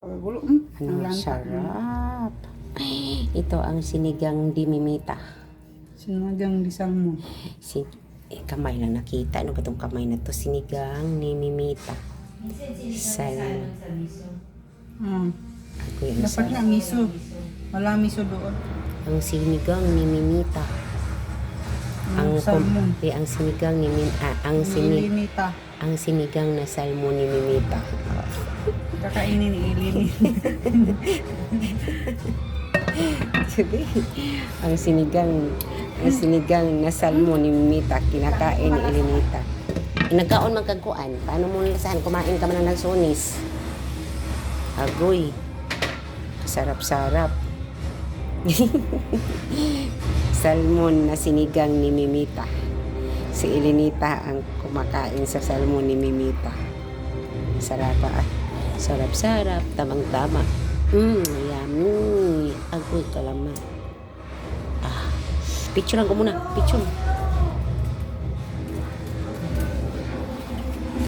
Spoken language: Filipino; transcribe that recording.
Ang sarap. Ito ang sinigang di mimita. Sinigang di salmon. Kamay lang nakita. Ano ba itong kamay na to? Sinigang ni mimita. Dapat na miso. Wala miso doon. Ang sinigang ni mimita. Ang salmon. ang sinigang ni Ilinita. ang sinigang na salmon ni mimita. Kakainin ni Ilini. ang sinigang na salmon ni mimita kinakain ni Elinita. Nagkaon magkagkuan. Paano mo lasahan? Kumain ka man ng sunis. Agoy. Sarap-sarap. Salmon na sinigang ni Mimita. Si Elinita ang kumakain sa salmon ni Mimita. Sarap ah. Sarap-sarap. Tamang-tama. Yummy. Agoy kalaman. Picturean ko muna. Picture.